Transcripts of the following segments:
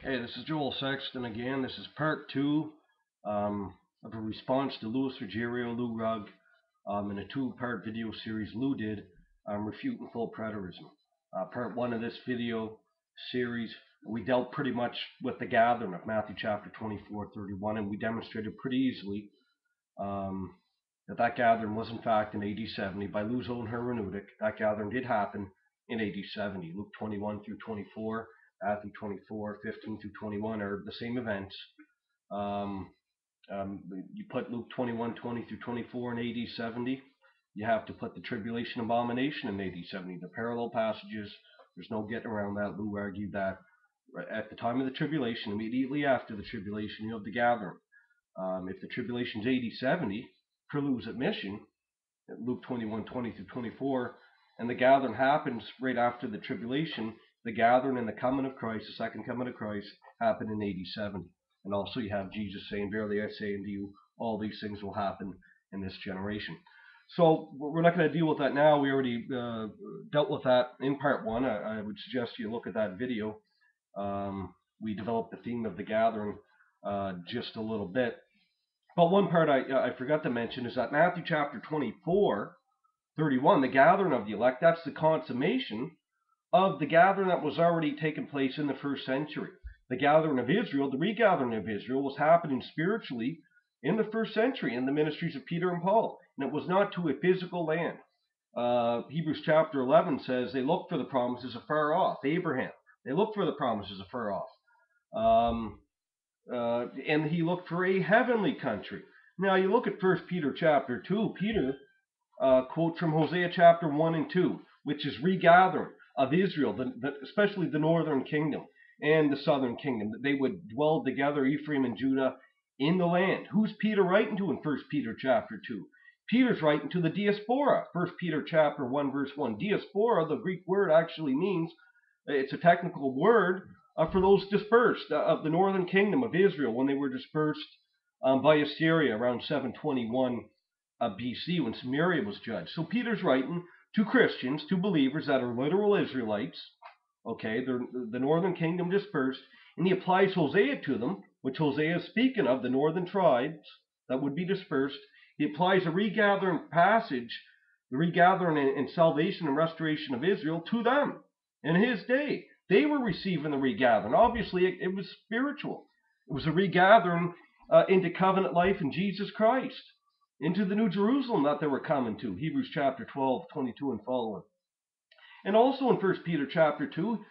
Hey, this is Joel Sexton again. This is part two of a response to Ruggiero, Rugg, in a two-part video series Lou did on refuting full preterism. Part one of this video series, we dealt pretty much with the gathering of Matthew chapter 24:31, and we demonstrated pretty easily that gathering was in fact in AD 70 by Lou's own hermeneutic. That gathering did happen in AD 70. Luke 21 through 24, Matthew 24:15 through 21 are the same events. Um, you put Luke 21:20 through 24 in AD 70. You have to put the tribulation abomination in AD 70. The parallel passages, there's no getting around that. Lou argued that at the time of the tribulation, immediately after the tribulation, you have the gathering. If the tribulation is AD 70, per Lou's admission, Luke 21:20 through 24, and the gathering happens right after the tribulation, the gathering and the coming of Christ, the second coming of Christ, happened in AD 70. And also you have Jesus saying, verily I say unto you, all these things will happen in this generation. So we're not going to deal with that now. We already dealt with that in part one. I would suggest you look at that video. We developed the theme of the gathering just a little bit. But one part I forgot to mention is that Matthew chapter 24:31, the gathering of the elect, that's the consummation of the gathering that was already taking place in the first century. The gathering of Israel, the regathering of Israel, was happening spiritually in the first century in the ministries of Peter and Paul. And it was not to a physical land. Hebrews chapter 11 says they looked for the promises afar off. Abraham, they looked for the promises afar off. And he looked for a heavenly country. Now you look at 1 Peter chapter 2, Peter quotes from Hosea chapter 1 and 2, which is regathering of Israel, especially the northern kingdom and the southern kingdom, that they would dwell together, Ephraim and Judah, in the land. Who's Peter writing to in 1 Peter chapter 2? Peter's writing to the diaspora. 1 Peter chapter 1 verse 1. Diaspora, the Greek word actually means, it's a technical word for those dispersed of the northern kingdom of Israel when they were dispersed by Assyria around 721 BC when Samaria was judged. So Peter's writing to Christians, to believers that are literal Israelites. Okay, they're the northern kingdom dispersed, and he applies Hosea to them, which Hosea is speaking of, the northern tribes that would be dispersed. He applies a regathering passage, the regathering and salvation and restoration of Israel to them in his day. They were receiving the regathering. Obviously, it was spiritual. It was a regathering into covenant life in Jesus Christ, into the New Jerusalem that they were coming to. Hebrews chapter 12:22 and following. And also in 1 Peter chapter 2,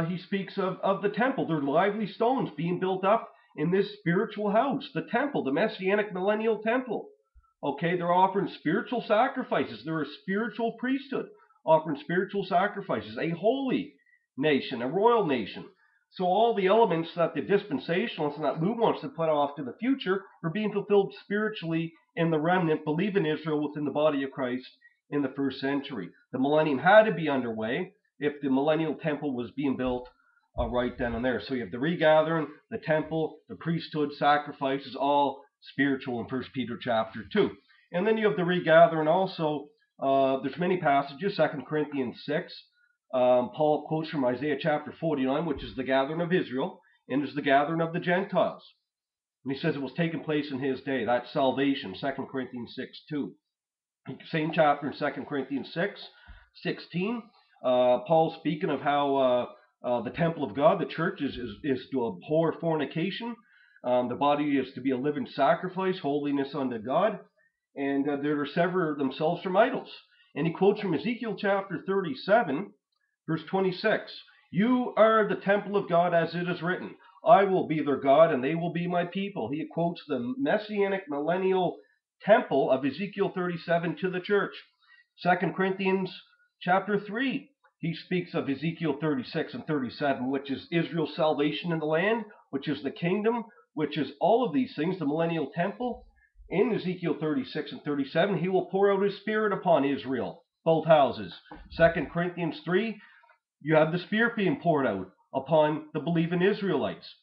he speaks of the temple, their lively stones being built up in this spiritual house, the temple, the messianic millennial temple. Okay, they're offering spiritual sacrifices. They're a spiritual priesthood, offering spiritual sacrifices, a holy nation, a royal nation. So all the elements that the dispensationalists and that Lou wants to put off to the future are being fulfilled spiritually in the remnant, believe in Israel within the body of Christ in the first century. The millennium had to be underway if the millennial temple was being built right then and there. So you have the regathering, the temple, the priesthood, sacrifices, all spiritual in 1 Peter chapter 2. And then you have the regathering also. There's many passages, 2 Corinthians 6. Paul quotes from Isaiah chapter 49, which is the gathering of Israel, and is the gathering of the Gentiles. And he says it was taking place in his day. That's salvation, 2 Corinthians 6:2. Same chapter in 2 Corinthians 6:16. Paul's speaking of how the temple of God, the church, is to abhor fornication. The body is to be a living sacrifice, holiness unto God, and they're to sever themselves from idols. And he quotes from Ezekiel chapter 37, verse 26. You are the temple of God, as it is written, I will be their God, and they will be my people. He quotes the messianic millennial temple of Ezekiel 37 to the church. 2 Corinthians chapter 3, he speaks of Ezekiel 36 and 37, which is Israel's salvation in the land, which is the kingdom, which is all of these things, the millennial temple. In Ezekiel 36 and 37, he will pour out his spirit upon Israel, both houses. 2 Corinthians 3, you have the spirit being poured out upon the believing Israelites.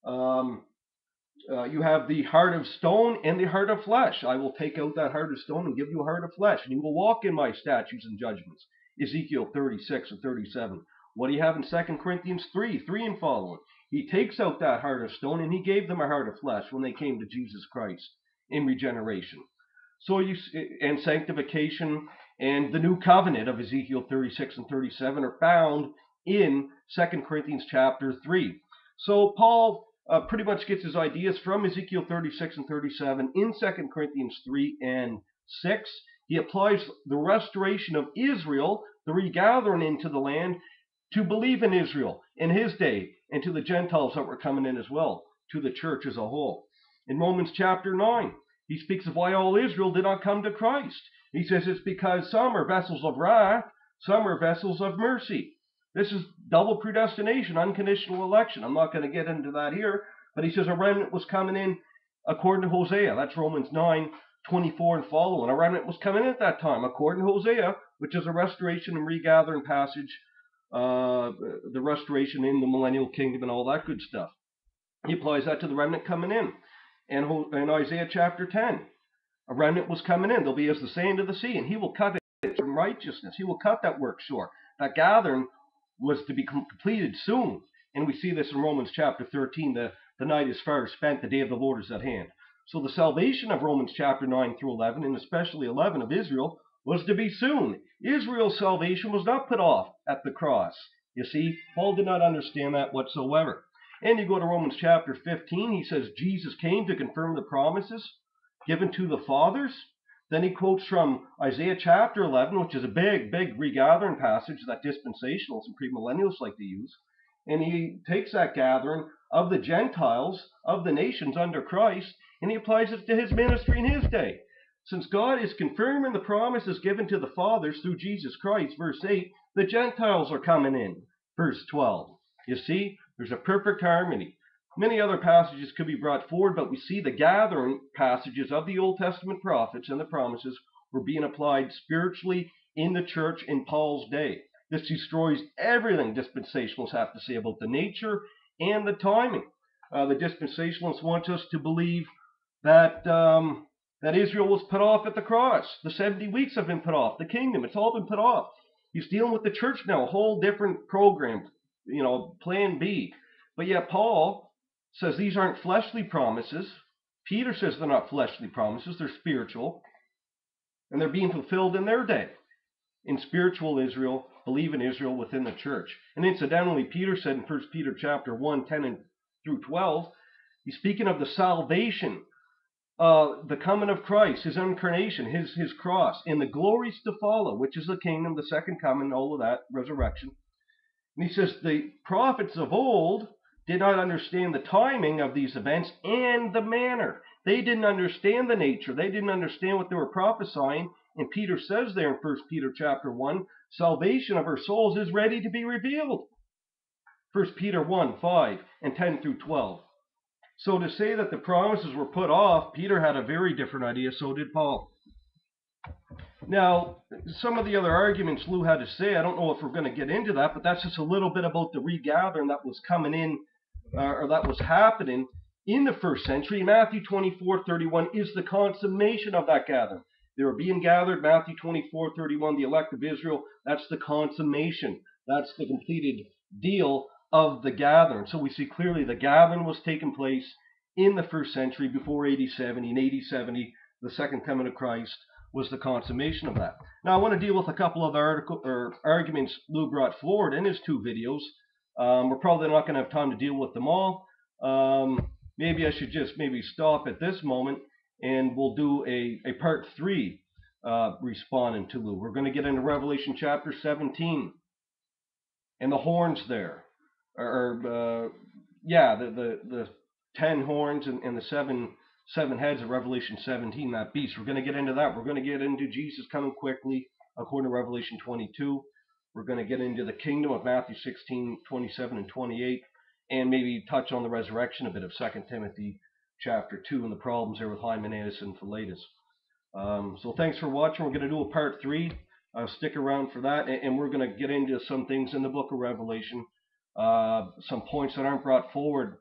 You have the heart of stone and the heart of flesh. I will take out that heart of stone and give you a heart of flesh, and you will walk in my statutes and judgments. Ezekiel 36 and 37. What do you have in 2 Corinthians 3 and following? He takes out that heart of stone and he gave them a heart of flesh when they came to Jesus Christ in regeneration. So and sanctification and the new covenant of Ezekiel 36 and 37 are found in 2 Corinthians chapter 3. So Paul pretty much gets his ideas from Ezekiel 36 and 37 in 2 Corinthians 3 and 6. He applies the restoration of Israel, the regathering into the land, to believe in Israel in his day, and to the Gentiles that were coming in as well, to the church as a whole. In Romans chapter 9, he speaks of why all Israel did not come to Christ. He says it's because some are vessels of wrath, some are vessels of mercy. This is double predestination, unconditional election. I'm not going to get into that here, but he says a remnant was coming in according to Hosea. That's Romans 9:24 and following. A remnant was coming in at that time, according to Hosea, which is a restoration and regathering passage, the restoration in the millennial kingdom and all that good stuff. He applies that to the remnant coming in. And in Isaiah chapter 10, a remnant was coming in. They'll be as the sand of the sea, and he will cut it from righteousness. He will cut that work short. That gathering was to be completed soon. And we see this in Romans chapter 13. The night is far spent, the day of the Lord is at hand. So the salvation of Romans chapter 9 through 11, and especially 11 of Israel, was to be soon. Israel's salvation was not put off at the cross. You see, Paul did not understand that whatsoever. And you go to Romans chapter 15, he says Jesus came to confirm the promises given to the fathers. Then he quotes from Isaiah chapter 11, which is a big regathering passage that dispensationalists and premillennials like to use. And he takes that gathering of the Gentiles, of the nations under Christ, and he applies it to his ministry in his day. Since God is confirming the promises given to the fathers through Jesus Christ, verse 8, the Gentiles are coming in, verse 12. You see, there's a perfect harmony. Many other passages could be brought forward, but we see the gathering passages of the Old Testament prophets and the promises were being applied spiritually in the church in Paul's day. This destroys everything dispensationalists have to say about the nature and the timing. The dispensationalists want us to believe that Israel was put off at the cross. The 70 weeks have been put off. The kingdom, it's all been put off. He's dealing with the church now, a whole different program, plan B. But yet Paul says these aren't fleshly promises. Peter says they're not fleshly promises, they're spiritual. And they're being fulfilled in their day. In spiritual Israel, believe in Israel within the church. And incidentally, Peter said in 1 Peter chapter 1, 10 through 12, he's speaking of the salvation, the coming of Christ, his incarnation, his cross, and the glories to follow, which is the kingdom, the second coming, all of that, resurrection. And he says the prophets of old did not understand the timing of these events and the manner. They didn't understand the nature. They didn't understand what they were prophesying. And Peter says there in 1 Peter chapter 1, salvation of our souls is ready to be revealed. 1 Peter 1, 5 and 10 through 12. So to say that the promises were put off, Peter had a very different idea, so did Paul. Now, some of the other arguments Lou had to say, I don't know if we're going to get into that, but that's just a little bit about the regathering that was coming in, or that was happening in the first century. Matthew 24:31 is the consummation of that gathering. They were being gathered, Matthew 24:31, the elect of Israel, that's the consummation. That's the completed deal of the gathering. So we see clearly the gathering was taking place in the first century before AD 70. In AD 70, the second coming of Christ was the consummation of that. Now I want to deal with a couple of arguments Lou brought forward in his two videos. We're probably not going to have time to deal with them all. Maybe I should just stop at this moment and we'll do a part 3 responding to Lou. We're going to get into Revelation chapter 17 and the horns there. The 10 horns and the seven heads of Revelation 17, that beast. We're going to get into that. We're going to get into Jesus coming quickly, according to Revelation 22. We're going to get into the kingdom of Matthew 16, 27, and 28, and maybe touch on the resurrection a bit of 2 Timothy chapter 2 and the problems there with Hymenaeus and Philetus. So thanks for watching. We're going to do a part 3. Stick around for that, and we're going to get into some things in the book of Revelation, some points that aren't brought forward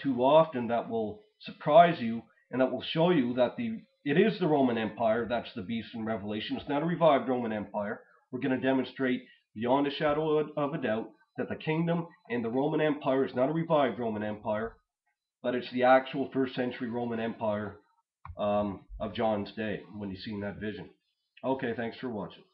too often that will surprise you, and that will show you that it is the Roman Empire that's the beast in Revelation. It's not a revived Roman Empire. We're going to demonstrate beyond a shadow of a doubt that the kingdom and the Roman Empire is not a revived Roman Empire, but it's the actual first century Roman Empire of John's day when he's seen that vision. Okay, thanks for watching.